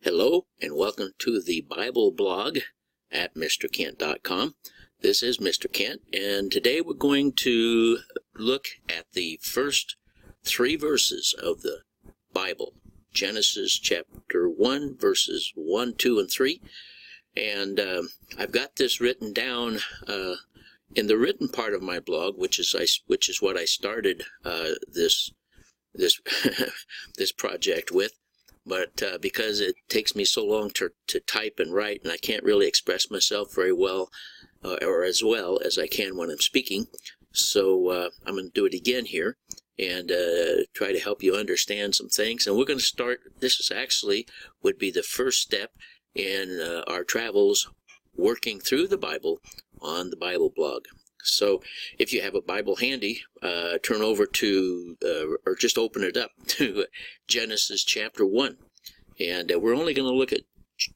Hello and welcome to the Bible blog at MrKent.com. This is Mr. Kent, and today we're going to look at the first three verses of the Bible. Genesis chapter 1, verses 1, 2, and 3. And I've got this written down in the written part of my blog, which is what I started this this project with. But because it takes me so long to type and write, and I can't really express myself very well, or as well as I can when I'm speaking, so I'm going to do it again here and try to help you understand some things. And we're going to start, this is actually would be the first step in our travels working through the Bible on the Bible blog. So if you have a Bible handy, turn over to, or just open it up to Genesis chapter 1. And we're only going to look at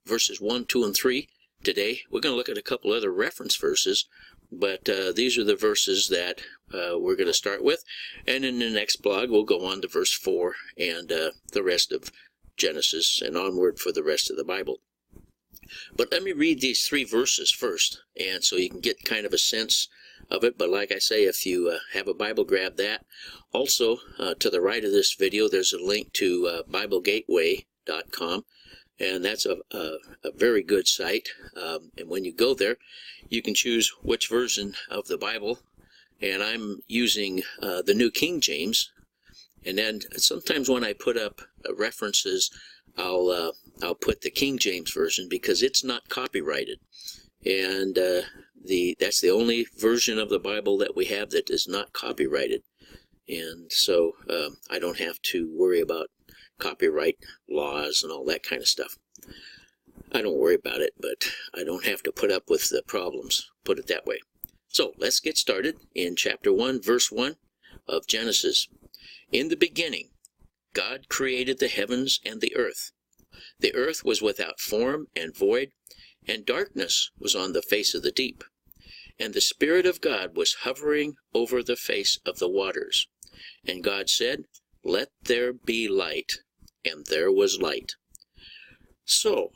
verses 1, 2, and 3 today. We're going to look at a couple other reference verses, but these are the verses that we're going to start with. And in the next blog, we'll go on to verse 4 and the rest of Genesis and onward for the rest of the Bible. But let me read these three verses first, and so you can get kind of a sense of it. But like I say, if you have a Bible, grab that. Also, to the right of this video, there's a link to BibleGateway.com, and that's a very good site. And when you go there, you can choose which version of the Bible. And I'm using the New King James. And then sometimes when I put up references, I'll put the King James version because it's not copyrighted, and that's the only version of the Bible that we have that is not copyrighted, and so I don't have to worry about copyright laws and all that kind of stuff. I don't worry about it, but I don't have to put up with the problems, put it that way. So let's get started in chapter 1, verse 1 of Genesis. In the beginning, God created the heavens and the earth. The earth was without form and void, and darkness was on the face of the deep. And the Spirit of God was hovering over the face of the waters. And God said, "Let there be light." And there was light. So,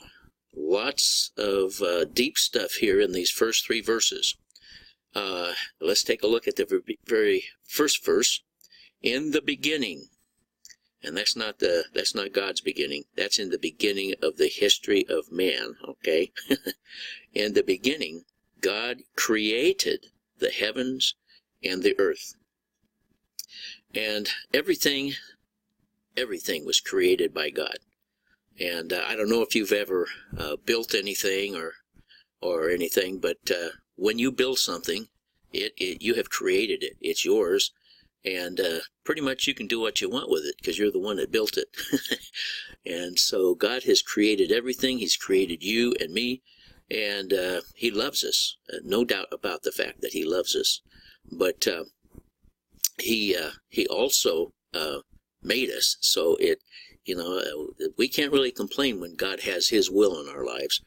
lots of deep stuff here in these first three verses. Let's take a look at the very first verse. In the beginning. And that's not God's beginning. That's in the beginning of the history of man, okay? In the beginning, God created the heavens and the earth. And everything was created by God. And I don't know if you've ever built anything or anything, but when you build something, you have created it. It's yours. And pretty much you can do what you want with it because you're the one that built it. And so God has created everything. He's created you and me, and He loves us. No doubt about the fact that He loves us. But He also made us. So we can't really complain when God has His will in our lives.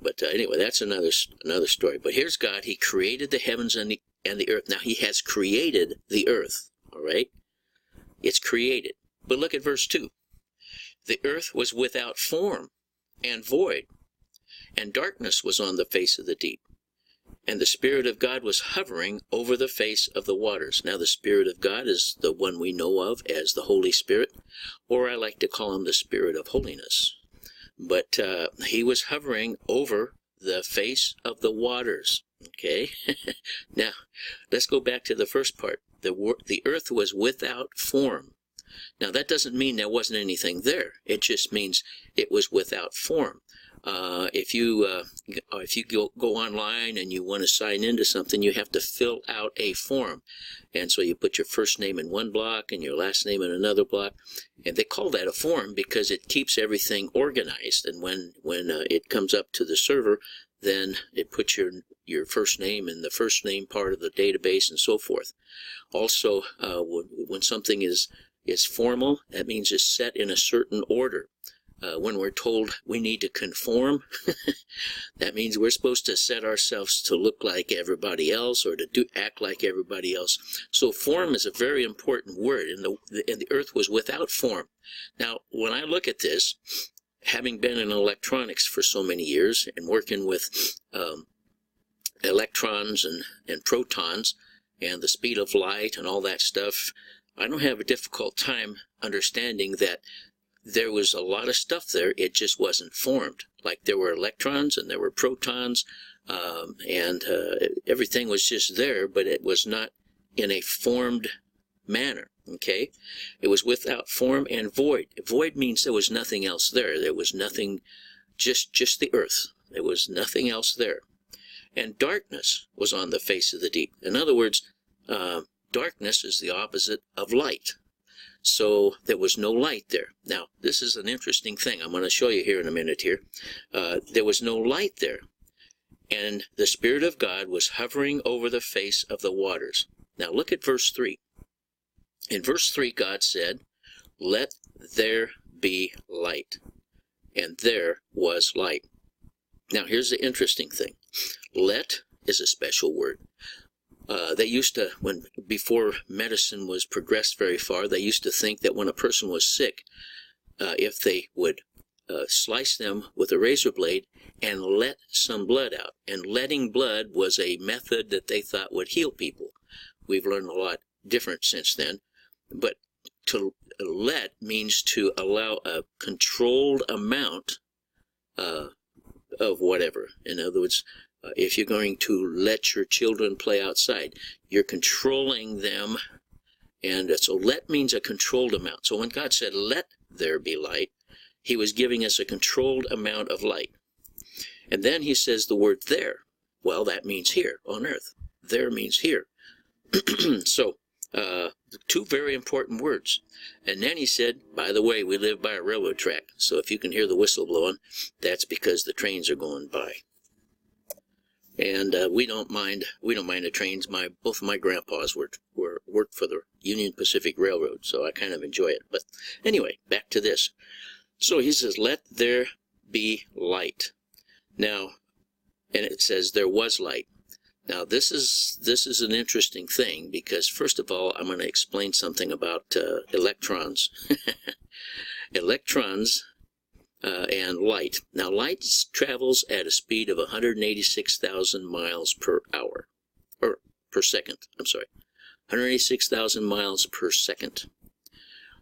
But anyway, that's another story. But here's God. He created the heavens and the earth. Now He has created the earth. All right? It's created. But look at verse 2. The earth was without form and void, and darkness was on the face of the deep. And the Spirit of God was hovering over the face of the waters. Now the Spirit of God is the one we know of as the Holy Spirit, or I like to call Him the Spirit of holiness. But He was hovering over the face of the waters. Okay? Now, let's go back to the first part. The earth was without form. Now, that doesn't mean there wasn't anything there. It just means it was without form. If you go online and you want to sign into something, you have to fill out a form. And so you put your first name in one block and your last name in another block. And they call that a form because it keeps everything organized. And when it comes up to the server, then it puts your first name in the first name part of the database and so forth. Also, when something is formal, that means it's set in a certain order. When we're told we need to conform, that means we're supposed to set ourselves to look like everybody else or to act like everybody else. So form is a very important word, and the earth was without form. Now, when I look at this, having been in electronics for so many years and working with electrons and protons and the speed of light and all that stuff, I don't have a difficult time understanding that there was a lot of stuff there. It just wasn't formed. Like there were electrons and there were protons, and everything was just there, but it was not in a formed manner. Okay, it was without form and void. Void means there was nothing else there. There was nothing, just the earth. There was nothing else there. And darkness was on the face of the deep. In other words, darkness is the opposite of light. So there was no light there. Now, this is an interesting thing. I'm going to show you here in a minute here. There was no light there. And the Spirit of God was hovering over the face of the waters. Now, look at verse 3. In verse 3, God said, "Let there be light." And there was light. Now, here's the interesting thing. Let is a special word. They used to, before medicine was progressed very far, they used to think that when a person was sick, if they would slice them with a razor blade and let some blood out. And letting blood was a method that they thought would heal people. We've learned a lot different since then. But to let means to allow a controlled amount of whatever. In other words, if you're going to let your children play outside, you're controlling them. And so let means a controlled amount. So when God said, "Let there be light," he was giving us a controlled amount of light. And then he says the word "there." Well, that means here on earth. There means here. So, two very important words. And then he said, by the way, we live by a railroad track. So if you can hear the whistle blowing, that's because the trains are going by. And we don't mind the trains. Both of my grandpas worked for the Union Pacific Railroad, so I kind of enjoy it. But anyway, back to this. So he says, "Let there be light." Now, and it says there was light. Now this is an interesting thing, because first of all, I'm going to explain something about electrons. Electrons and light. Now light travels at a speed of 186,000 miles per hour, or per second, I'm sorry, 186,000 miles per second.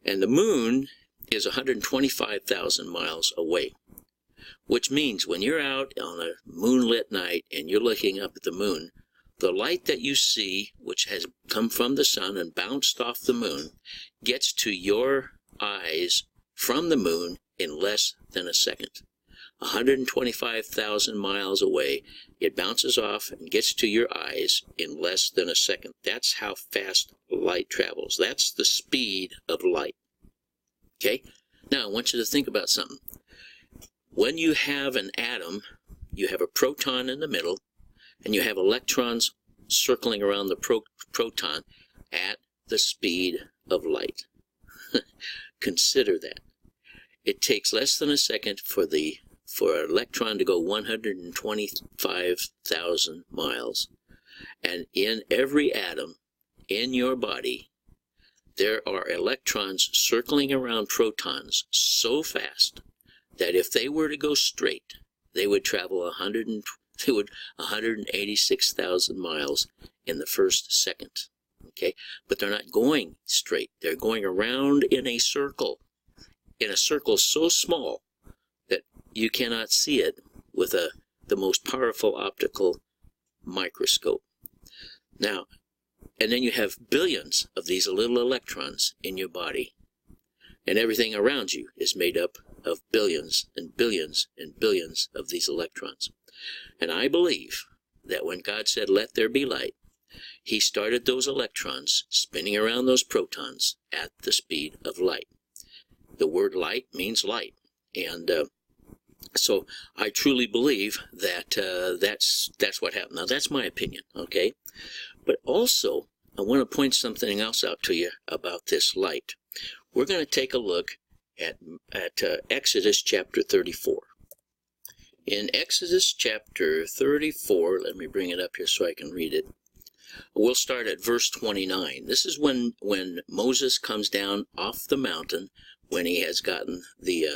And the moon is 125,000 miles away, which means when you're out on a moonlit night and you're looking up at the moon, the light that you see, which has come from the sun and bounced off the moon, gets to your eyes from the moon in less than a second. 125,000 miles away, it bounces off and gets to your eyes in less than a second. That's how fast light travels. That's the speed of light. Okay? Now, I want you to think about something. When you have an atom, you have a proton in the middle, and you have electrons circling around the proton at the speed of light. Consider that. It takes less than a second for an electron to go 125,000 miles. And in every atom in your body, there are electrons circling around protons so fast that if they were to go straight, they would travel 186,000 miles in the first second. Okay? But they're not going straight. They're going around in a circle so small that you cannot see it with the most powerful optical microscope. Now, and then you have billions of these little electrons in your body, and everything around you is made up of billions and billions and billions of these electrons. And I believe that when God said, "Let there be light," he started those electrons spinning around those protons at the speed of light. The word light means light. And so I truly believe that that's what happened. Now, that's my opinion, okay? But also, I want to point something else out to you about this light. We're going to take a look at Exodus chapter 34. In Exodus chapter 34, let me bring it up here so I can read it. We'll start at verse 29. This is when Moses comes down off the mountain, when he has gotten the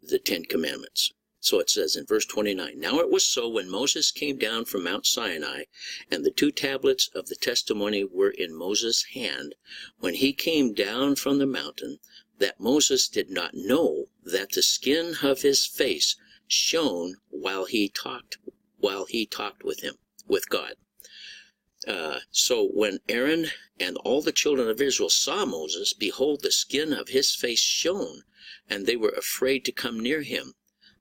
the Ten Commandments. So it says in verse 29, "Now it was so when Moses came down from Mount Sinai, and the 2 tablets of the testimony were in Moses' hand, when he came down from the mountain, that Moses did not know that the skin of his face shone while he talked with him, with God." So when Aaron and all the children of Israel saw Moses, behold, the skin of his face shone, and they were afraid to come near him.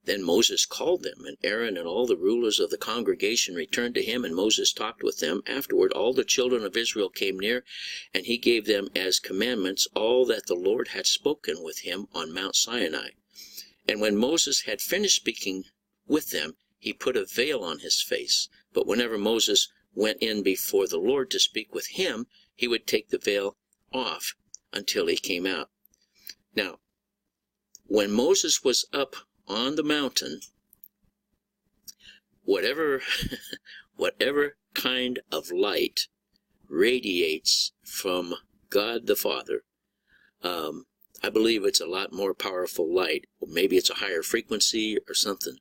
Then Moses called them, and Aaron and all the rulers of the congregation returned to him, and Moses talked with them. Afterward all the children of Israel came near, and he gave them as commandments all that the Lord had spoken with him on Mount Sinai. And when Moses had finished speaking with them, he put a veil on his face. But whenever Moses went in before the Lord to speak with him, he would take the veil off until he came out. Now, when Moses was up on the mountain, whatever kind of light radiates from God the Father, I believe it's a lot more powerful light. Maybe it's a higher frequency or something.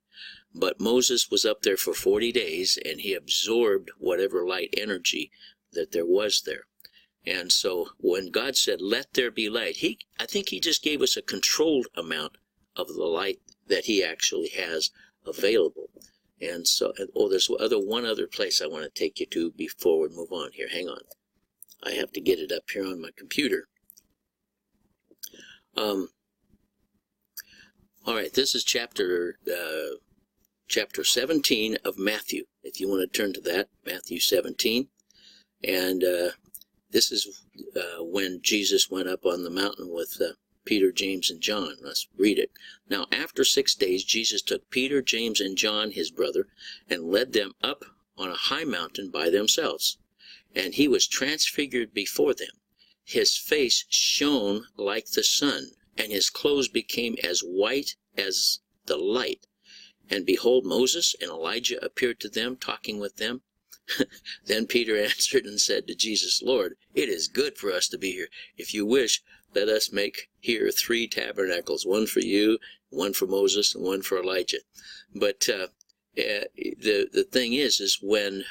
But Moses was up there for 40 days, and he absorbed whatever light energy that there was there. And so when God said, "Let there be light," I think he just gave us a controlled amount of the light that he actually has available. And so, there's one other place I want to take you to before we move on here. Hang on. I have to get it up here on my computer. All right, this is chapter 17 of Matthew. If you want to turn to that, Matthew 17. And this is when Jesus went up on the mountain with Peter, James, and John. Let's read it. "Now after 6 days Jesus took Peter, James, and John his brother, and led them up on a high mountain by themselves. And he was transfigured before them. His face shone like the sun, and his clothes became as white as the light. And behold, Moses and Elijah appeared to them, talking with them. Then Peter answered and said to Jesus, 'Lord, it is good for us to be here. If you wish, let us make here 3 tabernacles, one for you, one for Moses, and one for Elijah.'" But the thing is when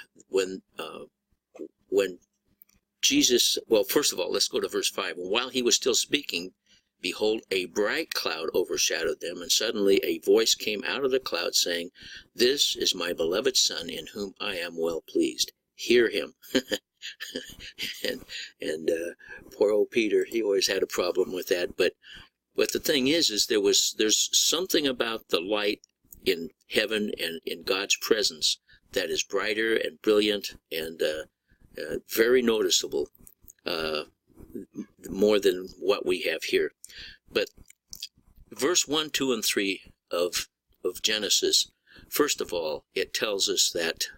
Jesus, well, first of all, let's go to verse 5. "While he was still speaking, behold, a bright cloud overshadowed them, and suddenly a voice came out of the cloud, saying, 'This is my beloved Son, in whom I am well pleased. Hear him.'" and poor old Peter, he always had a problem with that. But the thing is there's something about the light in heaven and in God's presence that is brighter and brilliant and very noticeable, more than what we have here. But verse 1, 2, and 3 of Genesis, first of all, it tells us that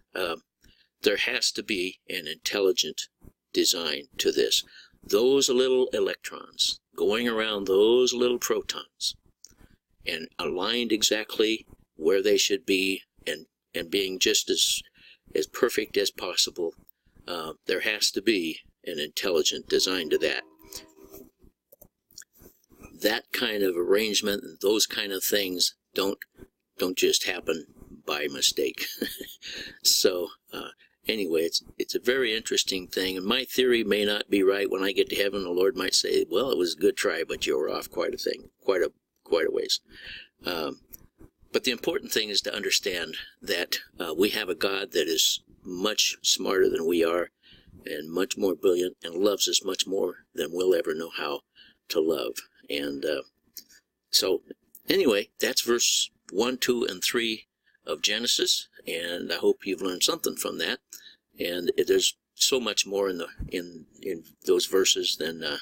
there has to be an intelligent design to this. Those little electrons going around those little protons and aligned exactly where they should be and being just as perfect as possible, there has to be an intelligent design to that. That kind of arrangement and those kind of things don't just happen by mistake. So anyway, it's a very interesting thing, and my theory may not be right. When I get to heaven, the Lord might say, "Well, it was a good try, but you were off quite a ways." But the important thing is to understand that we have a God that is much smarter than we are, and much more brilliant, and loves us much more than we'll ever know how to love. And so anyway, that's verse 1, 2, and 3 of Genesis, and I hope you've learned something from that. And there's so much more in those verses than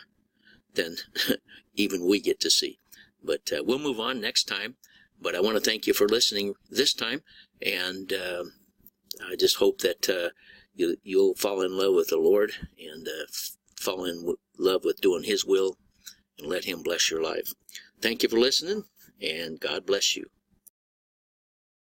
even we get to see. But we'll move on next time. But I want to thank you for listening this time, and I just hope that you'll fall in love with the Lord and fall in love with doing His will, and let Him bless your life. Thank you for listening, and God bless you.